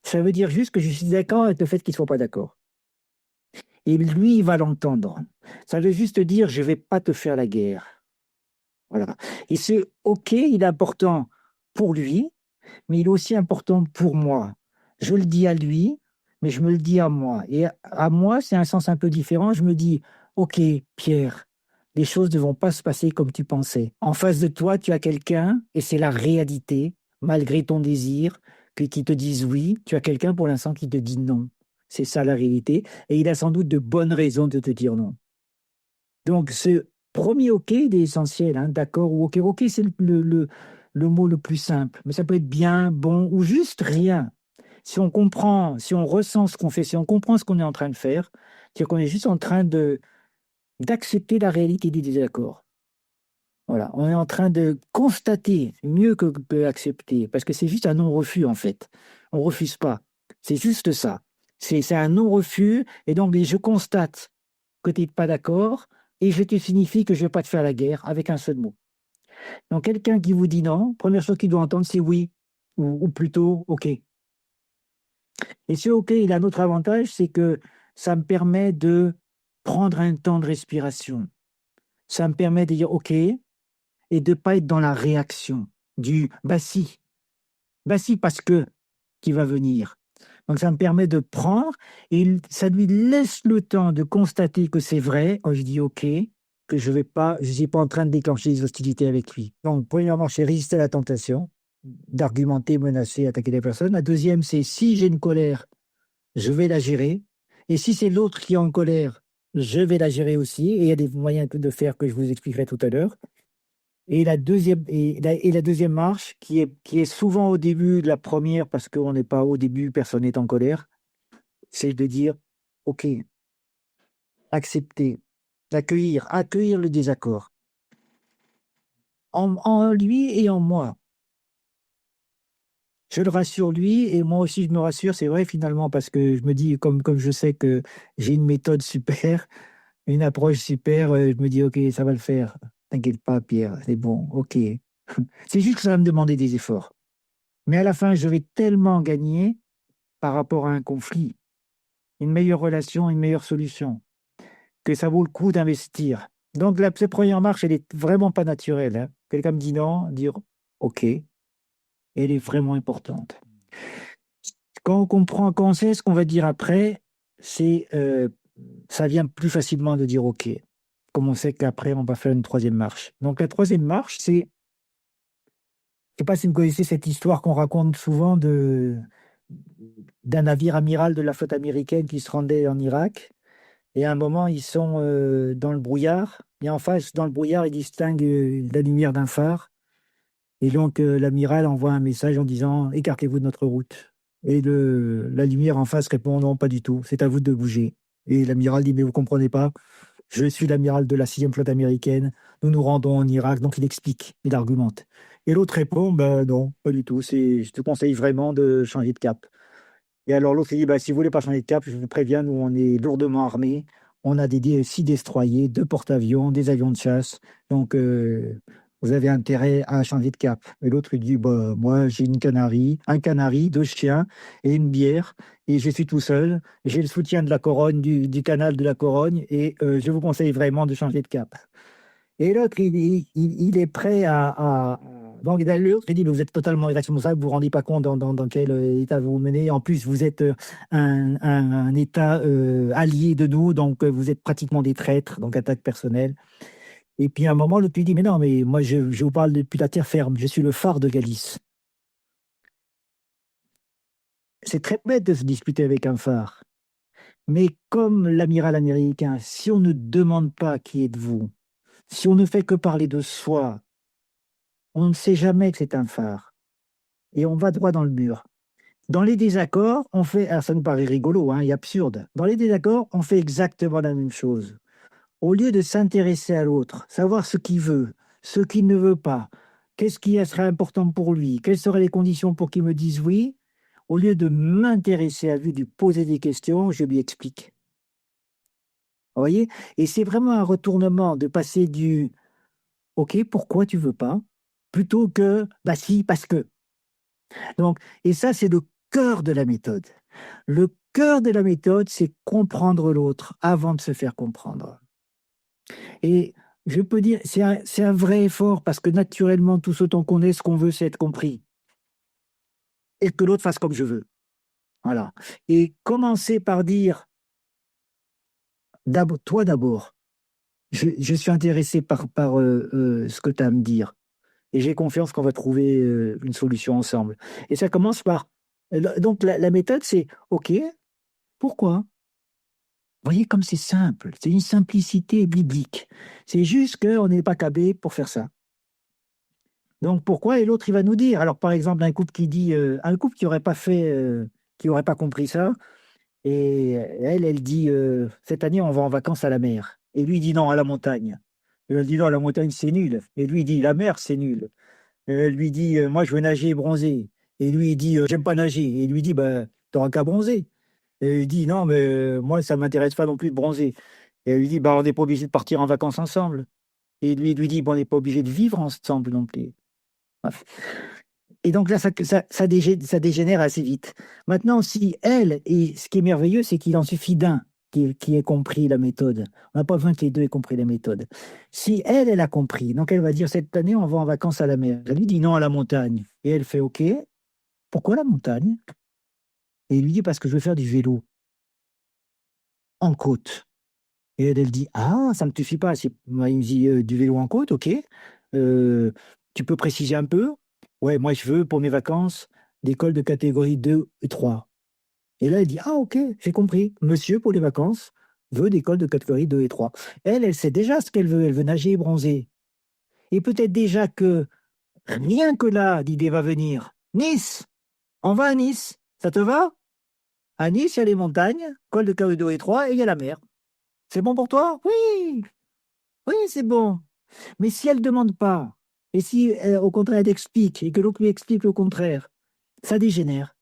Ça veut dire juste que je suis d'accord avec le fait qu'il ne soit pas d'accord. Et lui, il va l'entendre. Ça veut juste dire, je ne vais pas te faire la guerre. Voilà. Et ce OK, il est important pour lui, mais il est aussi important pour moi. Je le dis à lui, mais je me le dis à moi. Et à moi, c'est un sens un peu différent. Je me dis, OK, Pierre, les choses ne vont pas se passer comme tu pensais. En face de toi, tu as quelqu'un, et c'est la réalité, malgré ton désir, qui te dise oui, tu as quelqu'un pour l'instant qui te dit non. C'est ça la réalité. Et il a sans doute de bonnes raisons de te dire non. Donc, ce premier OK, il est essentiel, d'accord ou OK. OK, c'est le mot le plus simple, mais ça peut être bien, bon ou juste rien. Si on comprend, si on ressent ce qu'on fait, si on comprend ce qu'on est en train de faire, c'est qu'on est juste en train d'accepter la réalité du désaccord. Voilà, on est en train de constater mieux que accepter, parce que c'est juste un non-refus en fait. On refuse pas. C'est juste ça. C'est un non-refus, et donc je constate que tu n'es pas d'accord, et je te signifie que je ne vais pas te faire la guerre avec un seul mot. Donc quelqu'un qui vous dit non, première chose qu'il doit entendre, c'est oui, ou plutôt ok. Et ce ok, il a un autre avantage, c'est que ça me permet de prendre un temps de respiration. Ça me permet de dire ok, et de ne pas être dans la réaction du bah si parce que qui va venir. Donc ça me permet de prendre et ça lui laisse le temps de constater que c'est vrai. Oh, je dis OK, que je ne suis pas en train de déclencher des hostilités avec lui. Donc premièrement, c'est résister à la tentation d'argumenter, menacer, attaquer des personnes. La deuxième, c'est si j'ai une colère, je vais la gérer. Et si c'est l'autre qui est en colère, je vais la gérer aussi. Et il y a des moyens de faire que je vous expliquerai tout à l'heure. Et la deuxième marche, qui est souvent au début de la première, parce qu'on n'est pas au début, personne n'est en colère, c'est de dire, OK, accepter, accueillir le désaccord, en lui et en moi. Je le rassure lui, et moi aussi je me rassure, c'est vrai finalement, parce que je me dis, comme je sais que j'ai une méthode super, une approche super, je me dis, OK, ça va le faire. T'inquiète pas, Pierre, c'est bon, OK. C'est juste que ça va me demander des efforts. Mais à la fin, je vais tellement gagner par rapport à un conflit, une meilleure relation, une meilleure solution, que ça vaut le coup d'investir. Donc, cette première marche, elle est vraiment pas naturelle, hein. Quelqu'un me dit non, dire OK, elle est vraiment importante. Quand on comprend, quand on sait ce qu'on va dire après, ça vient plus facilement de dire OK. Comme on sait qu'après, on va faire une troisième marche. Donc, la troisième marche, c'est, je ne sais pas si vous connaissez cette histoire qu'on raconte souvent d'un navire amiral de la flotte américaine qui se rendait en Irak. Et à un moment, ils sont dans le brouillard. Et en face, dans le brouillard, ils distinguent la lumière d'un phare. Et donc, l'amiral envoie un message en disant: écartez-vous de notre route. Et la lumière en face répond: non, pas du tout, c'est à vous de bouger. Et l'amiral dit: mais vous comprenez pas, je suis l'amiral de la 6e flotte américaine, nous nous rendons en Irak. Donc, il explique, il argumente. Et l'autre répond: ben non, pas du tout, je te conseille vraiment de changer de cap. Et alors l'autre il dit, bah, si vous voulez pas changer de cap, je vous préviens, nous on est lourdement armés. On a 6 destroyers, 2 porte-avions, des avions de chasse. Donc vous avez intérêt à changer de cap. Et l'autre il dit, bah, moi j'ai un canari, 2 chiens et une bière. Et je suis tout seul. J'ai le soutien de la Corogne, du canal de la Corogne. Et je vous conseille vraiment de changer de cap. Et l'autre, il est prêt à. Donc, l'autre, il dit: mais vous êtes totalement irresponsable, vous ne vous rendez pas compte dans quel état vous vous menez. En plus, vous êtes un État allié de nous, donc vous êtes pratiquement des traîtres, donc attaque personnelle. Et puis à un moment, l'autre lui dit: mais non, mais moi, je vous parle depuis la terre ferme, je suis le phare de Galice. C'est très bête de se disputer avec un phare. Mais comme l'amiral américain, si on ne demande pas qui êtes-vous, si on ne fait que parler de soi, on ne sait jamais que c'est un phare. Et on va droit dans le mur. Dans les désaccords, on fait, alors ça nous paraît rigolo, hein, et absurde. Dans les désaccords, on fait exactement la même chose. Au lieu de s'intéresser à l'autre, savoir ce qu'il veut, ce qu'il ne veut pas, qu'est-ce qui serait important pour lui, quelles seraient les conditions pour qu'il me dise oui, au lieu de m'intéresser à lui, de lui poser des questions, je lui explique. Vous voyez? Et c'est vraiment un retournement de passer du OK, pourquoi tu veux pas, plutôt que bah si, parce que. Donc, et ça, c'est le cœur de la méthode. Le cœur de la méthode, c'est comprendre l'autre avant de se faire comprendre. Et je peux dire, c'est un vrai effort parce que naturellement, tout autant qu'on est, ce qu'on veut, c'est être compris. Et que l'autre fasse comme je veux. Voilà. Et commencer par dire, toi d'abord, je suis intéressé par ce que tu as à me dire. Et j'ai confiance qu'on va trouver une solution ensemble. Et ça commence par. Donc la méthode, c'est OK, pourquoi? Vous voyez comme c'est simple, c'est une simplicité biblique. C'est juste qu'on n'est pas câblé pour faire ça. Donc pourquoi? Et l'autre, il va nous dire. Alors par exemple, un couple qui dit, un couple qui n'aurait pas qui aurait pas compris ça, et elle dit, cette année, on va en vacances à la mer. Et lui, il dit non, à la montagne. Et elle dit non, la montagne, c'est nul. Et lui, il dit, la mer, c'est nul. Et elle lui dit, moi, je veux nager et bronzer. Et lui, il dit, j'aime pas nager. Et il lui dit, bah, t'auras qu'à bronzer. Et il dit, non, mais moi, ça m'intéresse pas non plus de bronzer. Et elle lui dit, bah, on n'est pas obligé de partir en vacances ensemble. Et lui, il lui dit, bon, on n'est pas obligé de vivre ensemble non plus. Bref. Et donc là, ça dégénère assez vite. Maintenant, si elle, et ce qui est merveilleux, c'est qu'il en suffit d'un qui ait compris la méthode. On n'a pas besoin que les deux aient compris la méthode. Si elle, elle a compris, donc elle va dire, cette année, on va en vacances à la mer. Elle lui dit non, à la montagne. Et elle fait, OK, pourquoi la montagne? Et il lui dit, parce que je veux faire du vélo en côte. Et elle dit, ah, ça ne me suffit pas. Moi, il me dit, du vélo en côte, OK. Euh, Tu peux préciser un peu? Ouais, moi, je veux, pour mes vacances, des cols de catégorie 2 et 3. Et là, elle dit, ah, OK, j'ai compris. Monsieur, pour les vacances, veut des cols de catégorie 2 et 3. Elle sait déjà ce qu'elle veut. Elle veut nager et bronzer. Et peut-être déjà que, rien que là, l'idée va venir. Nice! On va à Nice. Ça te va? À Nice, il y a les montagnes, col de catégorie 2 et 3, et il y a la mer. C'est bon pour toi? Oui! Oui, c'est bon. Mais si elle ne demande pas, et si au contraire elle explique, et que l'autre lui explique le contraire, ça dégénère.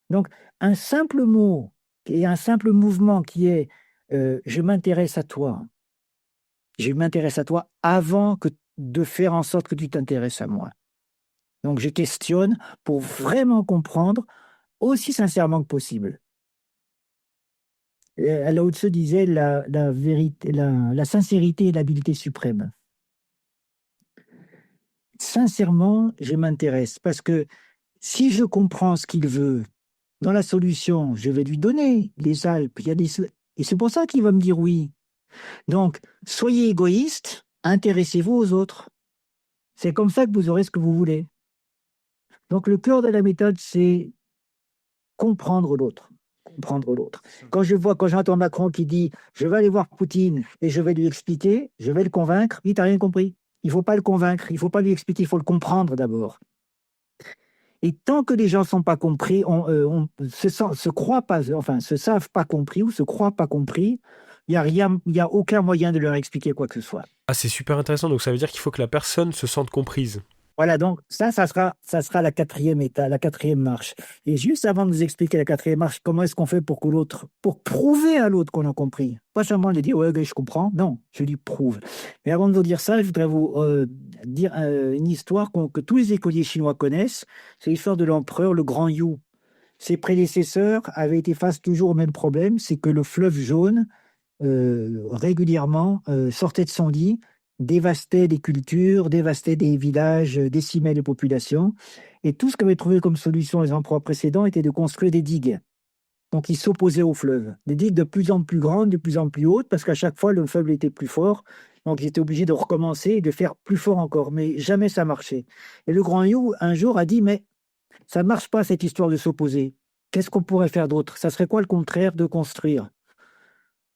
Donc, un simple mot et un simple mouvement qui est je m'intéresse à toi, je m'intéresse à toi avant que de faire en sorte que tu t'intéresses à moi. Donc, je questionne pour vraiment comprendre aussi sincèrement que possible. Lao Tzu disait la vérité, la sincérité est l'habileté suprême. Sincèrement, je m'intéresse parce que si je comprends ce qu'il veut dans la solution, je vais lui donner les Alpes. Et c'est pour ça qu'il va me dire oui. Donc, soyez égoïste, intéressez-vous aux autres. C'est comme ça que vous aurez ce que vous voulez. Donc, le cœur de la méthode, c'est comprendre l'autre. Comprendre l'autre. Quand j'entends Macron qui dit je vais aller voir Poutine et je vais lui expliquer, je vais le convaincre, il t'a rien compris. Il ne faut pas le convaincre, il ne faut pas lui expliquer, il faut le comprendre d'abord. Et tant que les gens ne sont pas compris, on se croient pas, enfin, se savent pas compris ou se croient pas compris, il n'y a rien, il y a aucun moyen de leur expliquer quoi que ce soit. Ah, c'est super intéressant, donc ça veut dire qu'il faut que la personne se sente comprise. Voilà, donc ça sera la quatrième étape, la quatrième marche. Et juste avant de vous expliquer la quatrième marche, comment est-ce qu'on fait pour que l'autre, pour prouver à l'autre qu'on a compris, pas seulement lui dire ouais, je comprends, non, je lui prouve. Mais avant de vous dire ça, je voudrais vous dire une histoire que tous les écoliers chinois connaissent. C'est l'histoire de l'empereur, le grand Yu. Ses prédécesseurs avaient été face toujours au même problème, c'est que le fleuve jaune régulièrement sortait de son lit, dévastait des cultures, dévastait des villages, décimait les populations. Et tout ce qu'avaient trouvé comme solution les empereurs précédents était de construire des digues. Donc ils s'opposaient au fleuve. Des digues de plus en plus grandes, de plus en plus hautes, parce qu'à chaque fois, le fleuve était plus fort. Donc ils étaient obligés de recommencer et de faire plus fort encore. Mais jamais ça marchait. Et le grand You, un jour, a dit, mais ça ne marche pas cette histoire de s'opposer. Qu'est-ce qu'on pourrait faire d'autre? Ça serait quoi le contraire de construire?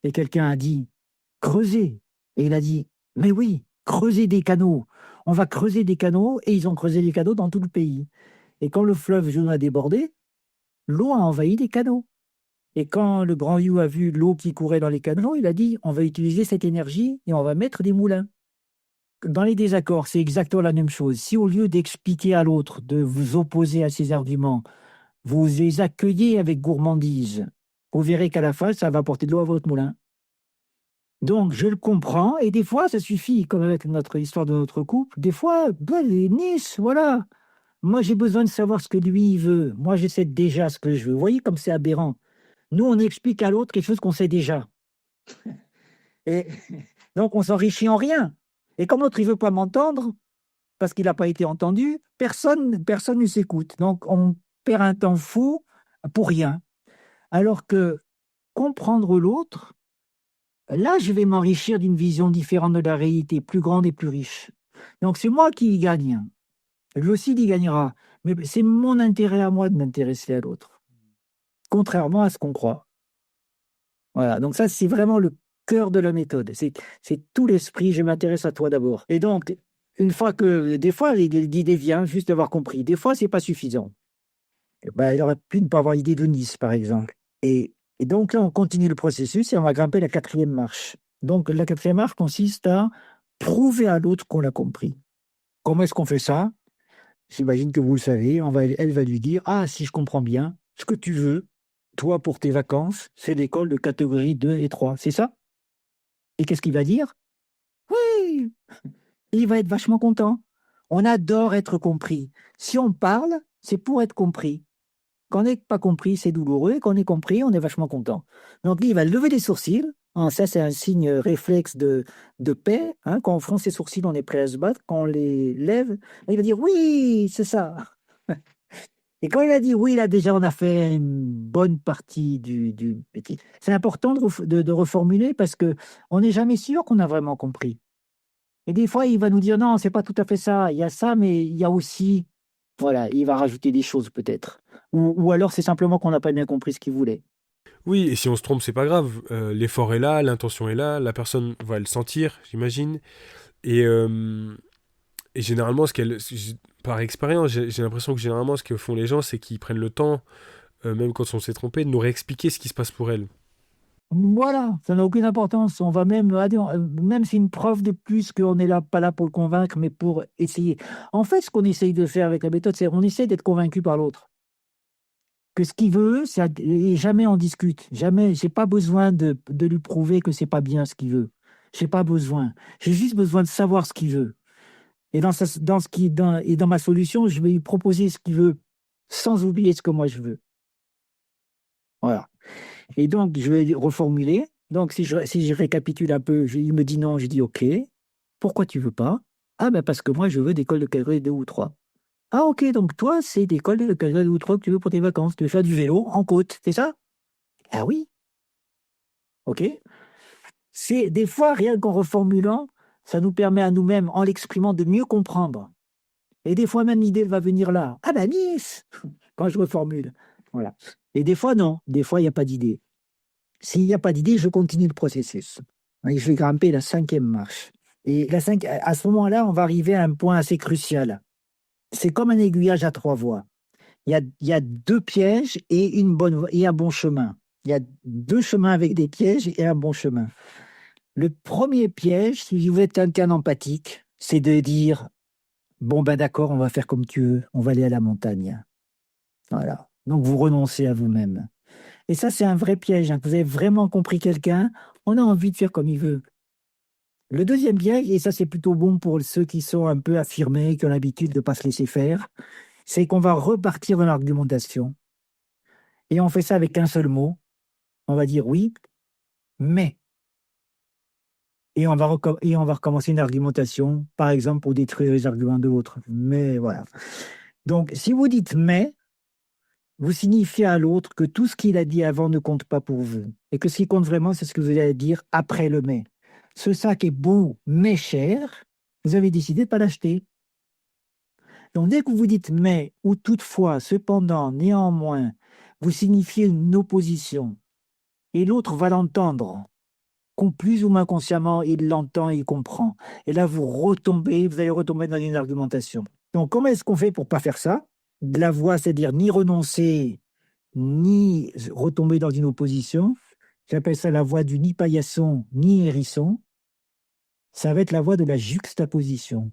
Et quelqu'un a dit, creuser. Et il a dit, mais oui, creuser des canaux. On va creuser des canaux, et ils ont creusé des canaux dans tout le pays. Et quand le fleuve jaune a débordé, l'eau a envahi les canaux. Et quand le grand You a vu l'eau qui courait dans les canaux, il a dit, on va utiliser cette énergie et on va mettre des moulins. Dans les désaccords, c'est exactement la même chose. Si au lieu d'expliquer à l'autre, de vous opposer à ses arguments, vous les accueillez avec gourmandise, vous verrez qu'à la fin, ça va apporter de l'eau à votre moulin. Donc, je le comprends, et des fois, ça suffit, comme avec notre histoire de notre couple. Des fois, ben, Nice, voilà. Moi, j'ai besoin de savoir ce que lui il veut. Moi, je sais déjà ce que je veux. Vous voyez comme c'est aberrant. Nous, on explique à l'autre quelque chose qu'on sait déjà. Et donc, on s'enrichit en rien. Et comme l'autre, il veut pas m'entendre, parce qu'il n'a pas été entendu, personne ne s'écoute. Donc, on perd un temps fou pour rien. Alors que comprendre l'autre, là, je vais m'enrichir d'une vision différente de la réalité, plus grande et plus riche. Donc, c'est moi qui y gagne. Lui aussi, il y gagnera. Mais c'est mon intérêt à moi de m'intéresser à l'autre, contrairement à ce qu'on croit. Voilà. Donc, ça, c'est vraiment le cœur de la méthode. C'est tout l'esprit. Je m'intéresse à toi d'abord. Et donc, une fois que, des fois, l'idée vient juste d'avoir compris. Des fois, c'est pas suffisant. Ben, il aurait pu ne pas avoir l'idée de Nice, par exemple. Et donc là, on continue le processus et on va grimper la quatrième marche. Donc, la quatrième marche consiste à prouver à l'autre qu'on l'a compris. Comment est-ce qu'on fait ça? J'imagine que vous le savez. Elle va lui dire, ah, si je comprends bien, ce que tu veux, toi, pour tes vacances, c'est l'école de catégorie 2 et 3. C'est ça? Et qu'est-ce qu'il va dire? Oui! Il va être vachement content. On adore être compris. Si on parle, c'est pour être compris. Quand on n'est pas compris, c'est douloureux. Et quand on est compris, on est vachement content. Donc, lui, il va lever les sourcils. Hein, ça, c'est un signe réflexe de paix. Hein. Quand on fronce ses sourcils, on est prêt à se battre. Quand on les lève, il va dire oui, c'est ça. Et quand il a dit oui, là, déjà, on a fait une bonne partie du petit. C'est important de reformuler parce que on n'est jamais sûr qu'on a vraiment compris. Et des fois, il va nous dire non, c'est pas tout à fait ça. Il y a ça, mais il y a aussi. Voilà, il va rajouter des choses peut-être. Ou alors c'est simplement qu'on n'a pas bien compris ce qu'il voulait. Oui, et si on se trompe, c'est pas grave. L'effort est là, l'intention est là, la personne va le sentir, j'imagine. Et, euh, et généralement, par expérience, j'ai l'impression que généralement, ce que font les gens, c'est qu'ils prennent le temps, même quand on s'est trompé, de nous réexpliquer ce qui se passe pour elles. Voilà, ça n'a aucune importance. On va même, même c'est une preuve de plus qu'on n'est là, pas là pour le convaincre, mais pour essayer. En fait, ce qu'on essaye de faire avec la méthode, c'est on essaie d'être convaincu par l'autre. Que ce qu'il veut, et jamais on discute. Jamais, j'ai pas besoin de lui prouver que c'est pas bien ce qu'il veut. J'ai pas besoin. J'ai juste besoin de savoir ce qu'il veut. Et dans ma solution, je vais lui proposer ce qu'il veut, sans oublier ce que moi je veux. Voilà. Et donc, je vais reformuler. Donc, si je récapitule un peu, il me dit non, je dis OK. Pourquoi tu veux pas? Ah, ben parce que moi, je veux des cols de catégorie 2 ou 3. Ah, OK, donc toi, c'est des cols de catégorie 2 ou 3 que tu veux pour tes vacances. Tu veux faire du vélo en côte, c'est ça? Ah oui, OK. C'est des fois, rien qu'en reformulant, ça nous permet à nous-mêmes, en l'exprimant, de mieux comprendre. Et des fois, même l'idée va venir là. Ah ben Nice, quand je reformule. Voilà. Et des fois, non. Des fois, il n'y a pas d'idée. S'il n'y a pas d'idée, je continue le processus. Et je vais grimper la cinquième marche. Et à ce moment-là, on va arriver à un point assez crucial. C'est comme un aiguillage à trois voies. Il y a deux pièges et un bon chemin. Il y a deux chemins avec des pièges et un bon chemin. Le premier piège, si vous êtes quelqu'un empathique, c'est de dire, bon ben d'accord, on va faire comme tu veux, on va aller à la montagne. Voilà. Donc vous renoncez à vous-même. Et ça, c'est un vrai piège. Hein. Vous avez vraiment compris quelqu'un, on a envie de faire comme il veut. Le deuxième piège, et ça c'est plutôt bon pour ceux qui sont un peu affirmés, qui ont l'habitude de ne pas se laisser faire, c'est qu'on va repartir dans l'argumentation. Et on fait ça avec un seul mot. On va dire oui, mais. Et on va recommencer une argumentation, par exemple pour détruire les arguments de l'autre. Mais voilà. Donc, si vous dites mais, vous signifiez à l'autre que tout ce qu'il a dit avant ne compte pas pour vous. Et que ce qui compte vraiment, c'est ce que vous allez dire après le mais. Ce sac est beau, mais cher. Vous avez décidé de ne pas l'acheter. Donc, dès que vous dites mais, ou toutefois, cependant, néanmoins, vous signifiez une opposition. Et l'autre va l'entendre. Plus ou moins consciemment, il l'entend, il comprend. Et là, vous allez retomber dans une argumentation. Donc, comment est-ce qu'on fait pour pas faire ça? De la voie, c'est-à-dire ni renoncer, ni retomber dans une opposition. J'appelle ça la voie du ni paillasson, ni hérisson. Ça va être la voie de la juxtaposition.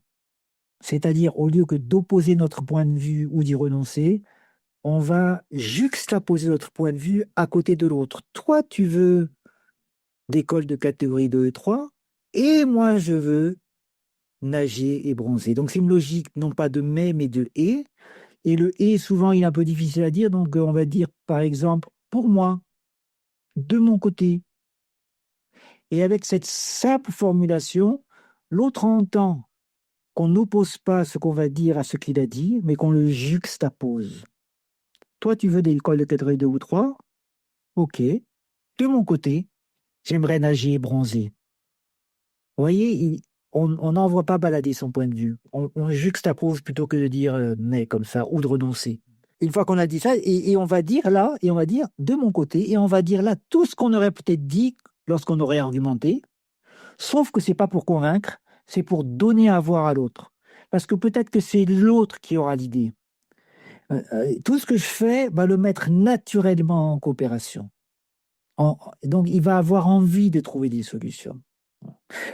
C'est-à-dire, au lieu que d'opposer notre point de vue ou d'y renoncer, on va juxtaposer notre point de vue à côté de l'autre. Toi, tu veux d'école de catégorie 2 et 3, et moi je veux nager et bronzer. Donc c'est une logique non pas de mais de et le et souvent il est un peu difficile à dire, donc on va dire par exemple pour moi, de mon côté. Et avec cette simple formulation, l'autre entend qu'on n'oppose pas ce qu'on va dire à ce qu'il a dit, mais qu'on le juxtapose. Toi tu veux des écoles de catégorie 2 ou 3, ok. De mon côté, j'aimerais nager et bronzer. Vous voyez, on n'envoie pas balader son point de vue. On juxtapose plutôt que de dire mais comme ça, ou de renoncer. Une fois qu'on a dit ça, et on va dire là, et on va dire de mon côté, et on va dire là tout ce qu'on aurait peut-être dit lorsqu'on aurait argumenté, sauf que c'est pas pour convaincre, c'est pour donner à voir à l'autre. parce que peut-être que c'est l'autre qui aura l'idée. Tout ce que je fais va le mettre naturellement en coopération. Donc, il va avoir envie de trouver des solutions.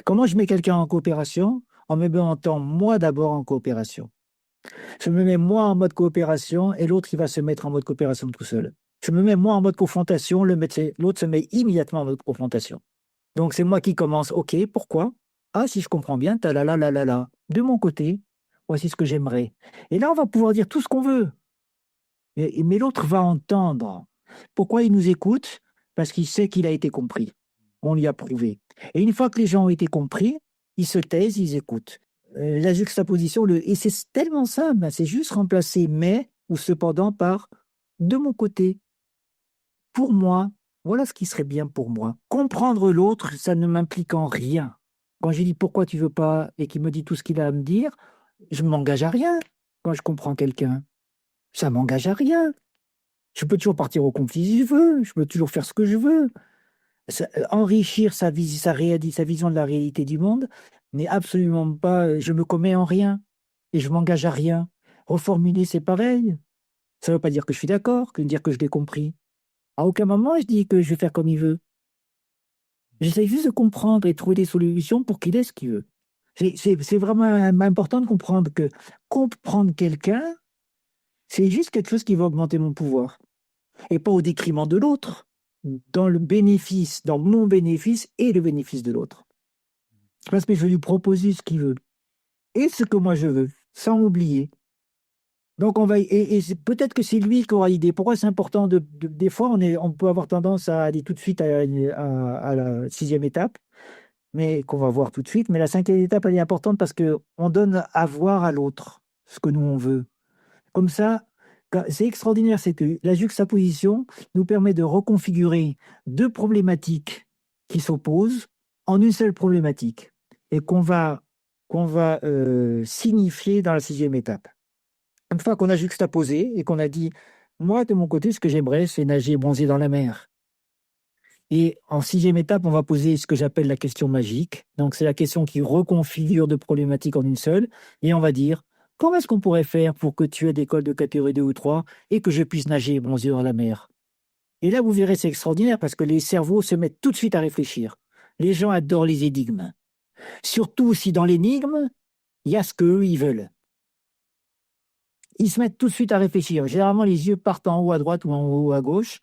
Comment je mets quelqu'un en coopération? En me mettant moi d'abord en coopération. Je me mets moi en mode coopération et l'autre, il va se mettre en mode coopération tout seul. Je me mets moi en mode confrontation, l'autre se met immédiatement en mode confrontation. Donc, c'est moi qui commence. OK, pourquoi? Ah, si je comprends bien, ta-la-la-la-la-la. De mon côté, voici ce que j'aimerais. Et là, on va pouvoir dire tout ce qu'on veut. Mais l'autre va entendre. Pourquoi il nous écoute? Parce qu'il sait qu'il a été compris. On lui a prouvé. Et une fois que les gens ont été compris, ils se taisent, ils écoutent. La juxtaposition, et c'est tellement simple, c'est juste remplacer mais ou cependant par de mon côté, pour moi, voilà ce qui serait bien pour moi. Comprendre l'autre, ça ne m'implique en rien. Quand je dis pourquoi tu veux pas et qu'il me dit tout ce qu'il a à me dire, je ne m'engage à rien quand je comprends quelqu'un. Ça m'engage à rien. Je peux toujours partir au conflit si je veux, je peux toujours faire ce que je veux. Enrichir sa vision de la réalité du monde n'est absolument pas, je me commets en rien et je m'engage à rien. Reformuler, c'est pareil. Ça ne veut pas dire que je suis d'accord, que dire que je l'ai compris. À aucun moment, je dis que je vais faire comme il veut. J'essaie juste de comprendre et trouver des solutions pour qu'il ait ce qu'il veut. C'est vraiment important de comprendre que comprendre quelqu'un, c'est juste quelque chose qui va augmenter mon pouvoir. Et pas au détriment de l'autre, dans le bénéfice, dans mon bénéfice et le bénéfice de l'autre. Parce que je vais lui proposer ce qu'il veut. Et ce que moi je veux, sans m'oublier. Donc peut-être que c'est lui qui aura l'idée. Pourquoi c'est important des fois, on peut avoir tendance à aller tout de suite à la 6e étape, mais qu'on va voir tout de suite. Mais la 5e étape, elle est importante parce qu'on donne à voir à l'autre ce que nous on veut. Comme ça, c'est extraordinaire, c'est que la juxtaposition nous permet de reconfigurer 2 problématiques qui s'opposent en une seule problématique et qu'on va signifier dans la 6e étape. Une fois qu'on a juxtaposé et qu'on a dit, moi, de mon côté, ce que j'aimerais, c'est nager et bronzer dans la mer. Et en 6e étape, on va poser ce que j'appelle la question magique. Donc, c'est la question qui reconfigure 2 problématiques en une seule. Et on va dire, comment est-ce qu'on pourrait faire pour que tu aies des cols de catégorie 2 ou 3 et que je puisse nager et bronzer dans la mer? Et là, vous verrez, c'est extraordinaire parce que les cerveaux se mettent tout de suite à réfléchir. Les gens adorent les énigmes. Surtout si dans l'énigme, il y a ce qu'eux, ils veulent. Ils se mettent tout de suite à réfléchir. Généralement, les yeux partent en haut à droite ou en haut à gauche.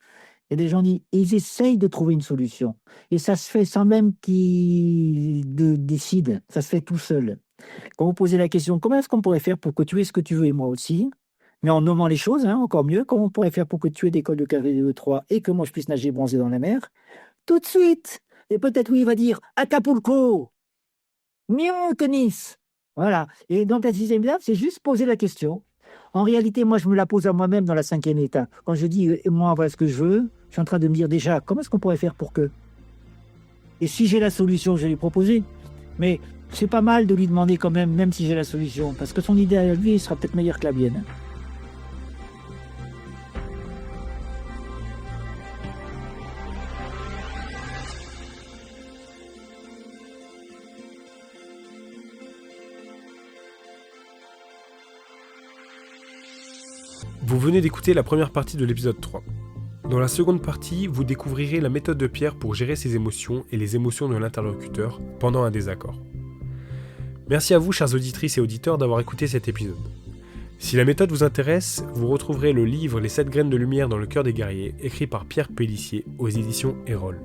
Et les gens disent, ils essayent de trouver une solution. Et ça se fait sans même qu'ils décident. Ça se fait tout seul. Quand vous posez la question, comment est-ce qu'on pourrait faire pour que tu aies ce que tu veux et moi aussi? Mais en nommant les choses, encore mieux, comment on pourrait faire pour que tu aies des cols de catégorie 2, 3 et que moi je puisse nager et bronzer dans la mer? Tout de suite. Et peut-être, oui, il va dire Acapulco. Mieux que Nice. Voilà. Et donc, la 6e étape, c'est juste poser la question. En réalité, moi, je me la pose à moi-même dans la 5e étape. Quand je dis, moi, voilà ce que je veux, je suis en train de me dire déjà, comment est-ce qu'on pourrait faire pour que... Et si j'ai la solution, je vais lui proposer. Mais c'est pas mal de lui demander quand même si j'ai la solution, parce que son idée à lui sera peut-être meilleure que la mienne. Vous venez d'écouter la première partie de l'épisode 3. Dans la seconde partie, vous découvrirez la méthode de Pierre pour gérer ses émotions et les émotions de l'interlocuteur pendant un désaccord. Merci à vous, chères auditrices et auditeurs, d'avoir écouté cet épisode. Si la méthode vous intéresse, vous retrouverez le livre Les 7 graines de lumière dans le cœur des guerriers, écrit par Pierre Pélissier aux éditions Erol.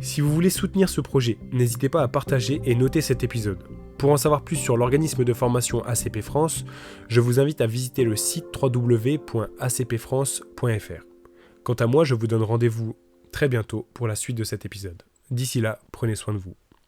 Si vous voulez soutenir ce projet, n'hésitez pas à partager et noter cet épisode. Pour en savoir plus sur l'organisme de formation ACP France, je vous invite à visiter le site www.acpfrance.fr. Quant à moi, je vous donne rendez-vous très bientôt pour la suite de cet épisode. D'ici là, prenez soin de vous.